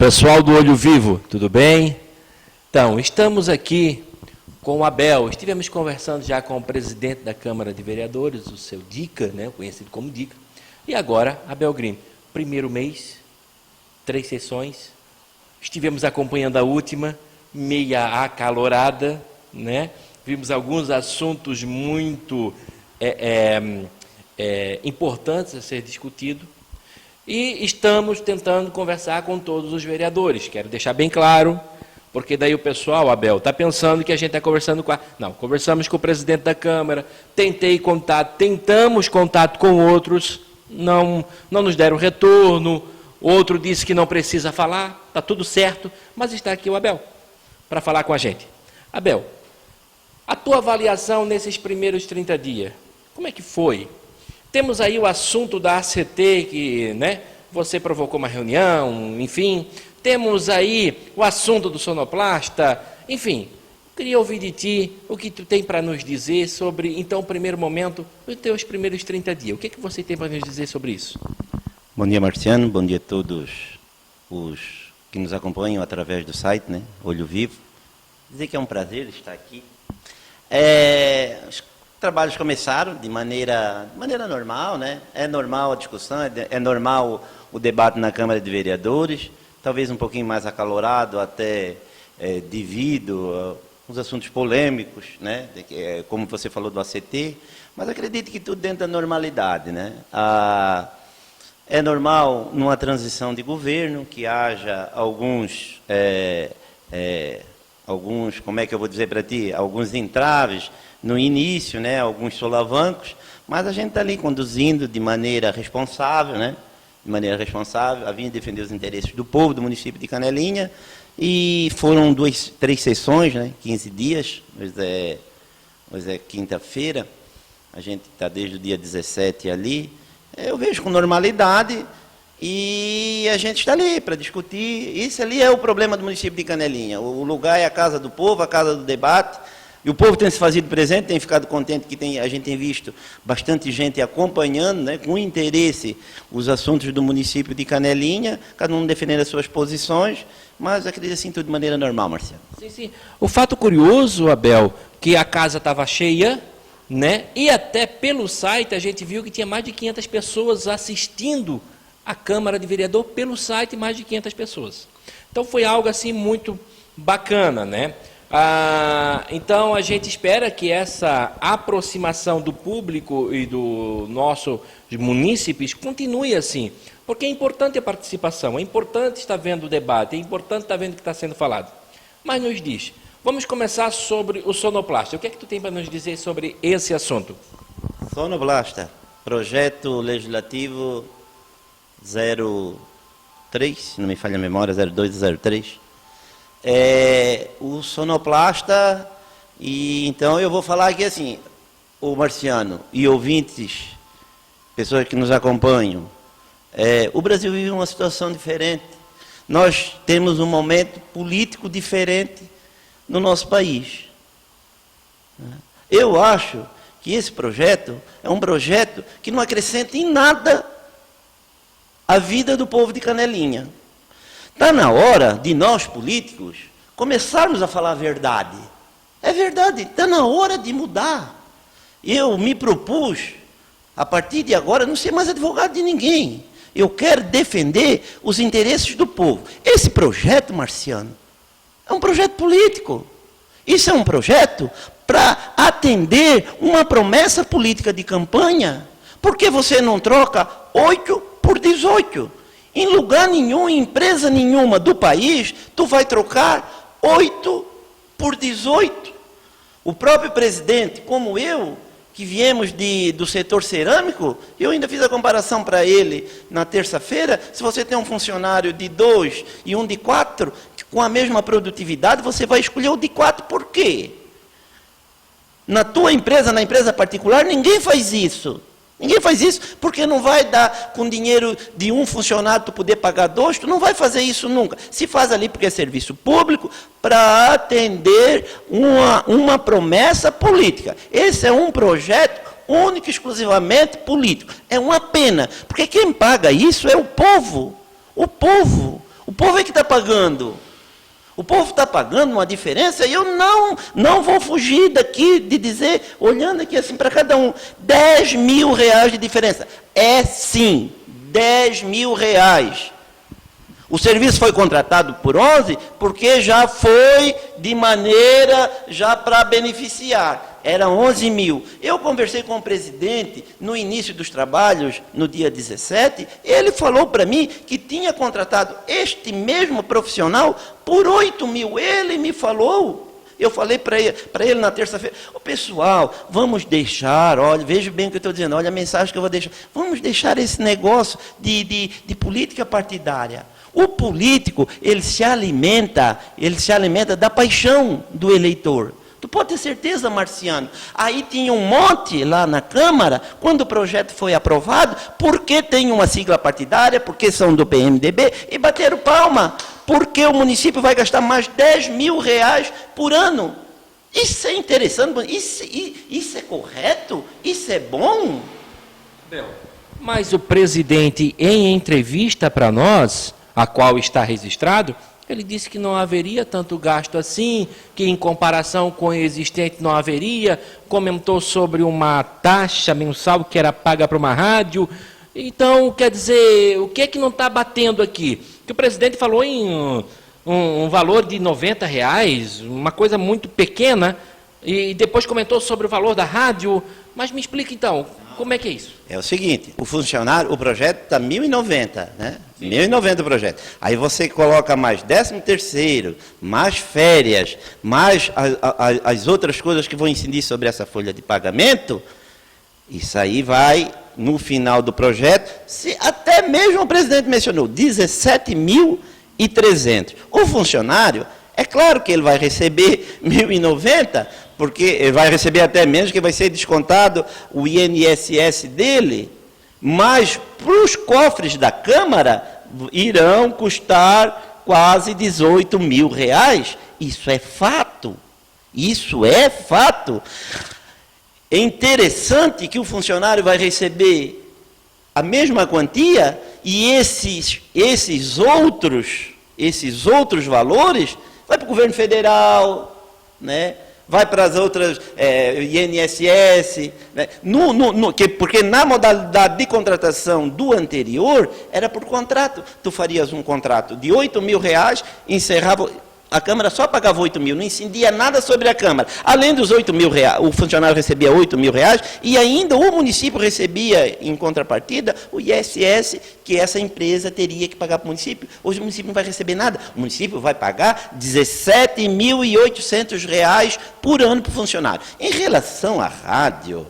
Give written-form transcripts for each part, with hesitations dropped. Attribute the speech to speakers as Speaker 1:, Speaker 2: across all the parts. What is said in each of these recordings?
Speaker 1: Pessoal do Olho Vivo, tudo bem? Então, estamos aqui com o Abel. Estivemos conversando já com o presidente da Câmara de Vereadores, o seu Dica, né, conhecido como Dica. E agora, Abel Green, primeiro mês, 3 sessões. Estivemos acompanhando a última, meia acalorada, né? Vimos alguns assuntos muito importantes a ser discutido. E estamos tentando conversar com todos os vereadores. Quero deixar bem claro, porque daí o pessoal, Abel, está pensando que a gente está conversando com a... Não, conversamos com o presidente da Câmara, tentamos contato com outros, não nos deram retorno, outro disse que não precisa falar, está tudo certo, mas está aqui o Abel, para falar com a gente. Abel, a tua avaliação nesses primeiros 30 dias, como é que foi? Temos aí o assunto da ACT, que, né, você provocou uma reunião, enfim. Temos aí o assunto do sonoplasta, enfim. Queria ouvir de ti o que tu tem para nos dizer sobre, então, o primeiro momento, os teus primeiros 30 dias. O que é que você tem para nos dizer sobre isso?
Speaker 2: Bom dia, Marciano. Bom dia a todos os que nos acompanham através do site, né, Olho Vivo. Dizer que é um prazer estar aqui. Os trabalhos começaram de maneira normal, né? É normal a discussão, é normal o debate na Câmara de Vereadores, talvez um pouquinho mais acalorado, até devido aos assuntos polêmicos, né? Como você falou do ACT, mas acredito que tudo dentro da normalidade, né? É normal, numa transição de governo, que haja alguns, como é que eu vou dizer para ti, alguns entraves no início, né, alguns solavancos, mas a gente está ali conduzindo de maneira responsável, né, a fim de defender os interesses do povo do município de Canelinha, e foram 3 sessões, né, 15 dias, hoje é quinta-feira, a gente está desde o dia 17 ali, eu vejo com normalidade, e a gente está ali para discutir. Isso ali é o problema do município de Canelinha. O lugar é a casa do povo, a casa do debate. E o povo tem se fazido presente, tem ficado contente que a gente tem visto bastante gente acompanhando, né, com interesse, os assuntos do município de Canelinha, cada um defendendo as suas posições, mas acredito assim tudo de maneira normal, Marcelo.
Speaker 1: Sim, sim. O fato curioso, Abel, que a casa estava cheia, né, e até pelo site a gente viu que tinha mais de 500 pessoas assistindo a Câmara de Vereador pelo site, mais de 500 pessoas. Então foi algo assim muito bacana, né? Então a gente espera que essa aproximação do público e do nossos munícipes continue assim, porque é importante a participação, é importante estar vendo o debate, é importante estar vendo o que está sendo falado. Mas nos diz, vamos começar sobre o sonoplasta. O que é que tu tem para nos dizer sobre esse assunto?
Speaker 2: Sonoplasta, projeto legislativo 03, se não me falha a memória, 0203. O sonoplasta, e então eu vou falar aqui assim, o Marciano e ouvintes, pessoas que nos acompanham, o Brasil vive uma situação diferente. Nós temos um momento político diferente no nosso país. Eu acho que esse projeto é um projeto que não acrescenta em nada a vida do povo de Canelinha. Está na hora de nós, políticos, começarmos a falar a verdade. É verdade, está na hora de mudar. Eu me propus, a partir de agora, não ser mais advogado de ninguém. Eu quero defender os interesses do povo. Esse projeto, Marciano, é um projeto político. Isso é um projeto para atender uma promessa política de campanha. Por que você não troca 8 por 18? Em lugar nenhum, em empresa nenhuma do país, tu vai trocar 8 por 18. O próprio presidente, como eu, que viemos do setor cerâmico, eu ainda fiz a comparação para ele na terça-feira. Se você tem um funcionário de 2 e um de 4, com a mesma produtividade, você vai escolher o de 4, por quê? Na tua empresa, na empresa particular, ninguém faz isso. Ninguém faz isso porque não vai dar com dinheiro de um funcionário tu poder pagar 2, tu não vai fazer isso nunca. Se faz ali porque é serviço público para atender uma promessa política. Esse é um projeto único e exclusivamente político. É uma pena, porque quem paga isso é o povo. O povo. O O povo é que está pagando. O povo está pagando uma diferença e eu não vou fugir daqui de dizer, olhando aqui assim para cada um, 10 mil reais de diferença. É sim, 10 mil reais. O serviço foi contratado por 11 porque já foi de maneira já para beneficiar. Era 11 mil. Eu conversei com o presidente no início dos trabalhos, no dia 17, ele falou para mim que tinha contratado este mesmo profissional por 8 mil. Ele me falou. Eu falei para ele na terça-feira, pessoal, vamos deixar, olha, veja bem o que eu estou dizendo, olha a mensagem que eu vou deixar. Vamos deixar esse negócio de política partidária. O político, ele se alimenta da paixão do eleitor. Tu pode ter certeza, Marciano. Aí tinha um monte lá na Câmara, quando o projeto foi aprovado, porque tem uma sigla partidária, porque são do PMDB, e bateram palma, porque o município vai gastar mais 10 mil reais por ano. Isso é interessante, isso é correto? Isso é bom?
Speaker 1: Mas o presidente, em entrevista para nós, a qual está registrado, ele disse que não haveria tanto gasto assim, que em comparação com o existente não haveria, comentou sobre uma taxa mensal que era paga para uma rádio. Então, quer dizer, o que é que não está batendo aqui? Que o presidente falou em um valor de R$90, uma coisa muito pequena, e depois comentou sobre o valor da rádio. Mas me explica então, como é que é isso?
Speaker 2: É o seguinte, o projeto está 1.090, né? 1.090 o projeto. Aí você coloca mais 13º, mais férias, mais as outras coisas que vão incidir sobre essa folha de pagamento, isso aí vai, no final do projeto, até mesmo o presidente mencionou, 17.300. O funcionário, é claro que ele vai receber 1.090, porque ele vai receber até menos, que vai ser descontado o INSS dele, mas para os cofres da Câmara irão custar quase 18 mil reais. Isso é fato. Isso é fato. É interessante que o funcionário vai receber a mesma quantia e esses outros valores vai para o governo federal, né? Vai para as outras, INSS, né? Porque na modalidade de contratação do anterior, era por contrato. Tu farias um contrato de 8 mil reais, encerrava, a Câmara só pagava 8 mil, não incidia nada sobre a Câmara. Além dos 8 mil reais, o funcionário recebia 8 mil reais, e ainda o município recebia, em contrapartida, o ISS, que essa empresa teria que pagar para o município. Hoje o município não vai receber nada. O município vai pagar 17.800 reais por ano para o funcionário. Em relação à rádio,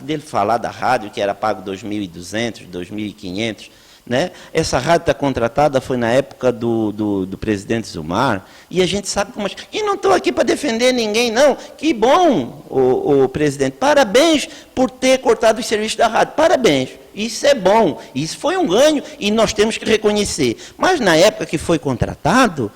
Speaker 2: dele falar da rádio, que era pago 2.200, 2.500, né? Essa rádio está contratada, foi na época do presidente Zumar, e a gente sabe como... E não estou aqui para defender ninguém, não. Que bom, o presidente. Parabéns por ter cortado os serviços da rádio. Parabéns. Isso é bom. Isso foi um ganho e nós temos que reconhecer. Mas na época que foi contratado,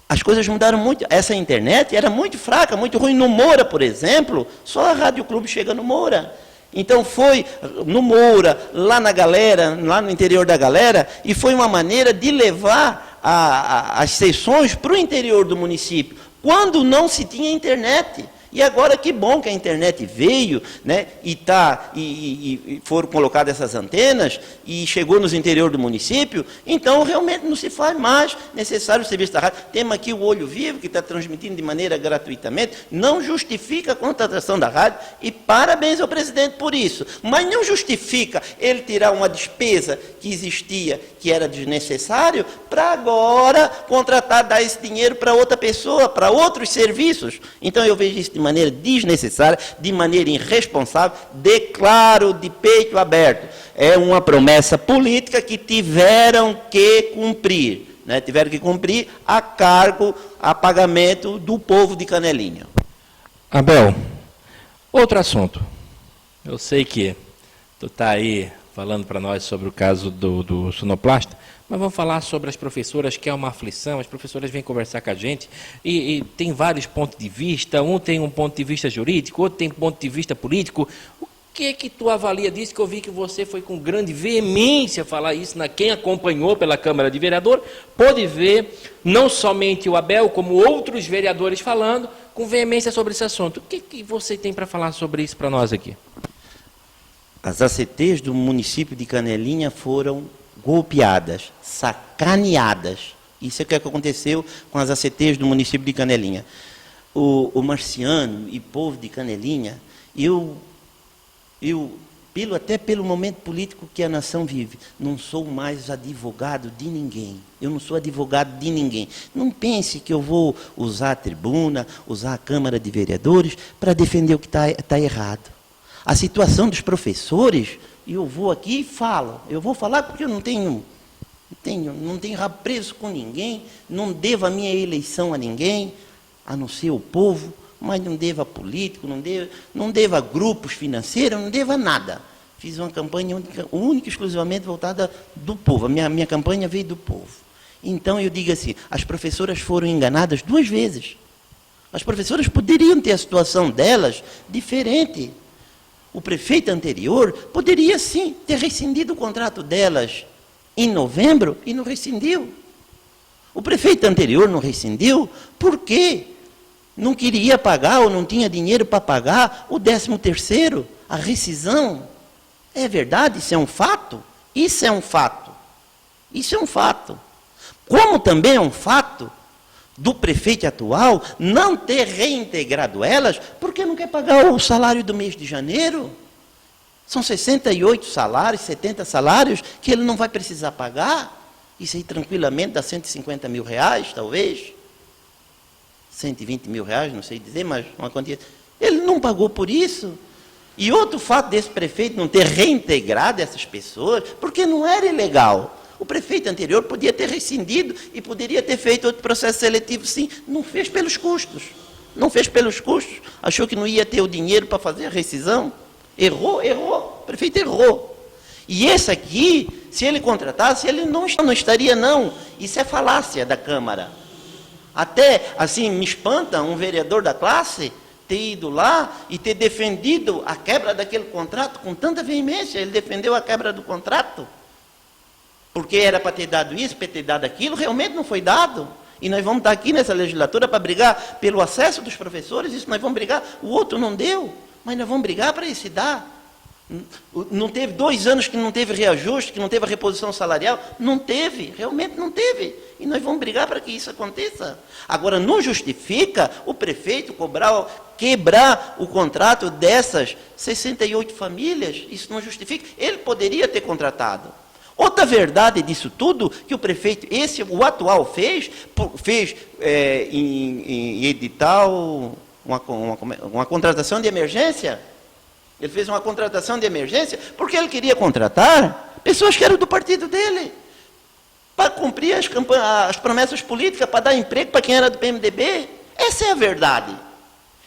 Speaker 2: as coisas mudaram muito. Essa internet era muito fraca, muito ruim. No Moura, por exemplo, só a Rádio Clube chega no Moura. Então foi no Moura, lá na galera, lá no interior da galera, e foi uma maneira de levar as sessões para o interior do município, quando não se tinha internet. E agora que bom que a internet veio, né, e foram colocadas essas antenas, e chegou nos interiores do município, então realmente não se faz mais necessário o serviço da rádio. Temos aqui o Olho Vivo, que está transmitindo de maneira gratuitamente, não justifica a contratação da rádio, e parabéns ao presidente por isso. Mas não justifica ele tirar uma despesa que existia, que era desnecessário, para agora contratar, dar esse dinheiro para outra pessoa, para outros serviços. Então eu vejo isso de maneira desnecessária, de maneira irresponsável, declaro de peito aberto. É uma promessa política que tiveram que cumprir, né? Tiveram que cumprir a cargo, a pagamento do povo de Canelinha.
Speaker 1: Abel, outro assunto. Eu sei que tu está aí falando para nós sobre o caso do sonoplasta, mas vamos falar sobre as professoras, que é uma aflição. As professoras vêm conversar com a gente e tem vários pontos de vista. Um tem um ponto de vista jurídico, outro tem um ponto de vista político. que tu avalia disso? Que eu vi que você foi com grande veemência falar isso, quem acompanhou pela Câmara de Vereadores, pôde ver não somente o Abel, como outros vereadores falando, com veemência sobre esse assunto. O que você tem para falar sobre isso para nós aqui?
Speaker 2: As ACTs do município de Canelinha foram golpeadas, sacaneadas. Isso é o que aconteceu com as ACTs do município de Canelinha. O Marciano e o povo de Canelinha, até pelo momento político que a nação vive, não sou mais advogado de ninguém. Eu não sou advogado de ninguém. Não pense que eu vou usar a tribuna, usar a Câmara de Vereadores para defender o que está errado. A situação dos professores, eu vou aqui e falo. Eu vou falar porque eu não tenho rabo preso com ninguém, não devo a minha eleição a ninguém, a não ser o povo, mas não devo a político, não devo a grupos financeiros, não devo a nada. Fiz uma campanha única e exclusivamente voltada do povo. A minha campanha veio do povo. Então eu digo assim, as professoras foram enganadas 2 vezes. As professoras poderiam ter a situação delas diferente. O prefeito anterior poderia sim ter rescindido o contrato delas em novembro e não rescindiu. O prefeito anterior não rescindiu porque não queria pagar ou não tinha dinheiro para pagar o 13º, a rescisão. É verdade, isso é um fato? Isso é um fato. Isso é um fato. Como também é um fato do prefeito atual não ter reintegrado elas porque não quer pagar o salário do mês de janeiro. São 68 salários, 70 salários que ele não vai precisar pagar. Isso aí tranquilamente dá 150 mil reais, talvez. 120 mil reais, não sei dizer, mas uma quantia. Ele não pagou por isso. E outro fato desse prefeito não ter reintegrado essas pessoas, porque não era ilegal. O prefeito anterior podia ter rescindido e poderia ter feito outro processo seletivo, sim. Não fez pelos custos. Não fez pelos custos. Achou que não ia ter o dinheiro para fazer a rescisão. Errou. O prefeito errou. E esse aqui, se ele contratasse, ele não estaria, não. Isso é falácia da Câmara. Até, assim, me espanta um vereador da classe ter ido lá e ter defendido a quebra daquele contrato com tanta veemência. Ele defendeu a quebra do contrato. Porque era para ter dado isso, para ter dado aquilo, realmente não foi dado. E nós vamos estar aqui nessa legislatura para brigar pelo acesso dos professores, isso nós vamos brigar. O outro não deu, mas nós vamos brigar para esse dar. Não teve 2 anos que não teve reajuste, que não teve a reposição salarial? Não teve, realmente não teve. E nós vamos brigar para que isso aconteça. Agora, não justifica o prefeito quebrar o contrato dessas 68 famílias. Isso não justifica. Ele poderia ter contratado. Outra verdade disso tudo, que o prefeito, o atual fez em edital uma contratação de emergência. Ele fez uma contratação de emergência porque ele queria contratar pessoas que eram do partido dele, para cumprir as promessas políticas, para dar emprego para quem era do PMDB. Essa é a verdade.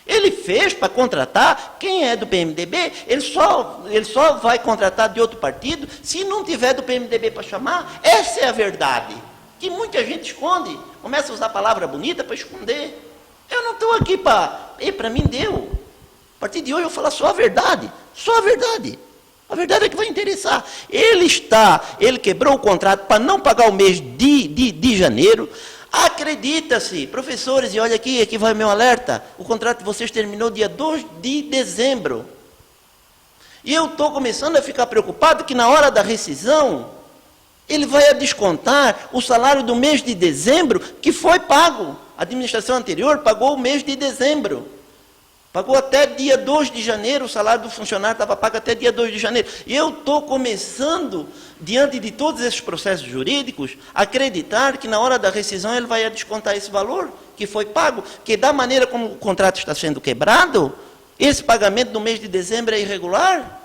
Speaker 2: Ele fez para contratar quem é do PMDB, ele só vai contratar de outro partido se não tiver do PMDB para chamar. Essa é a verdade, que muita gente esconde, começa a usar palavra bonita para esconder. Eu não estou aqui para mim deu. A partir de hoje eu vou falar só a verdade, só a verdade. A verdade é que vai interessar. Ele quebrou o contrato para não pagar o mês de janeiro. Acredita-se, professores, e olha aqui vai o meu alerta, o contrato de vocês terminou dia 2 de dezembro. E eu estou começando a ficar preocupado que na hora da rescisão, ele vai descontar o salário do mês de dezembro que foi pago. A administração anterior pagou o mês de dezembro. Pagou até dia 2 de janeiro, o salário do funcionário estava pago até dia 2 de janeiro. E eu estou começando, diante de todos esses processos jurídicos, a acreditar que na hora da rescisão ele vai descontar esse valor que foi pago, que da maneira como o contrato está sendo quebrado, esse pagamento no mês de dezembro é irregular.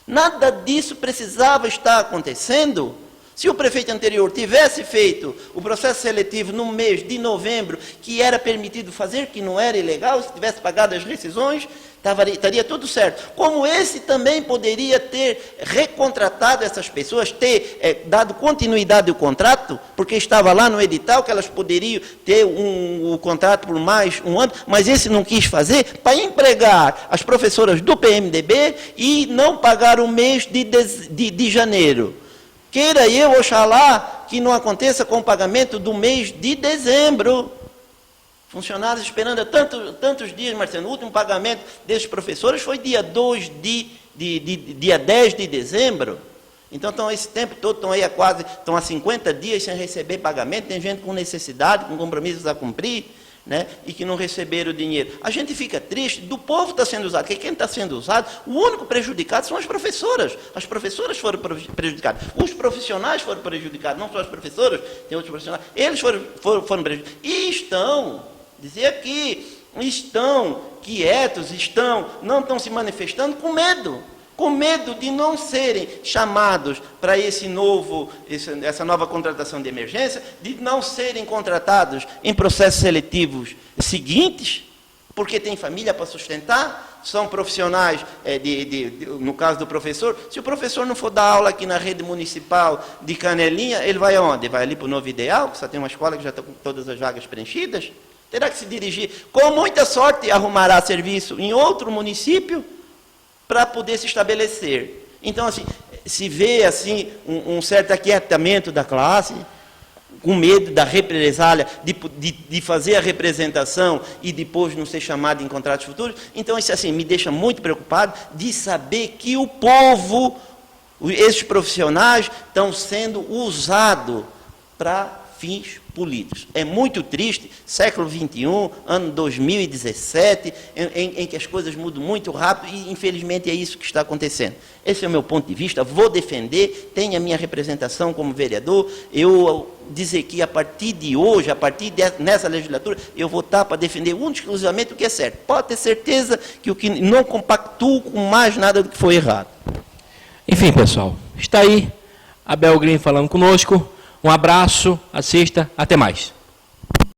Speaker 2: Nada disso precisava estar acontecendo. Se o prefeito anterior tivesse feito o processo seletivo no mês de novembro, que era permitido fazer, que não era ilegal, se tivesse pagado as rescisões, estaria tudo certo. Como esse também poderia ter recontratado essas pessoas, ter dado continuidade ao contrato, porque estava lá no edital que elas poderiam ter o contrato por mais um ano, mas esse não quis fazer para empregar as professoras do PMDB e não pagar o mês de janeiro. Queira eu, oxalá, que não aconteça com o pagamento do mês de dezembro. Funcionários esperando tantos dias, Marcelo. O último pagamento desses professores foi dia 10 de dezembro. Então, estão esse tempo todo, estão há 50 dias sem receber pagamento. Tem gente com necessidade, com compromissos a cumprir, né, e que não receberam o dinheiro. A gente fica triste, do povo está sendo usado, porque quem está sendo usado, o único prejudicado são as professoras. As professoras foram prejudicadas. Os profissionais foram prejudicados, não só as professoras, tem outros profissionais. Eles foram prejudicados. E dizer aqui, estão quietos, não estão se manifestando com medo de não serem chamados para essa nova contratação de emergência, de não serem contratados em processos seletivos seguintes, porque tem família para sustentar, são profissionais, no caso do professor, se o professor não for dar aula aqui na rede municipal de Canelinha, ele vai aonde? Vai ali para o Novo Ideal, que só tem uma escola que já está com todas as vagas preenchidas? Terá que se dirigir, com muita sorte, arrumará serviço em outro município para poder se estabelecer. Então, assim, se vê assim, um certo aquietamento da classe, com medo da represália, de fazer a representação e depois não ser chamado em contratos futuros. Então, isso assim, me deixa muito preocupado de saber que o povo, esses profissionais, estão sendo usados para fins políticos. É muito triste, século XXI, ano 2017, em que as coisas mudam muito rápido e, infelizmente, é isso que está acontecendo. Esse é o meu ponto de vista, vou defender, tenho a minha representação como vereador, eu dizer que a partir de hoje, nessa legislatura, eu vou estar para defender exclusivamente o que é certo. Pode ter certeza que o que não compactuo com mais nada do que foi errado.
Speaker 1: Enfim, pessoal, está aí Abel Green falando conosco. Um abraço, assista, até mais.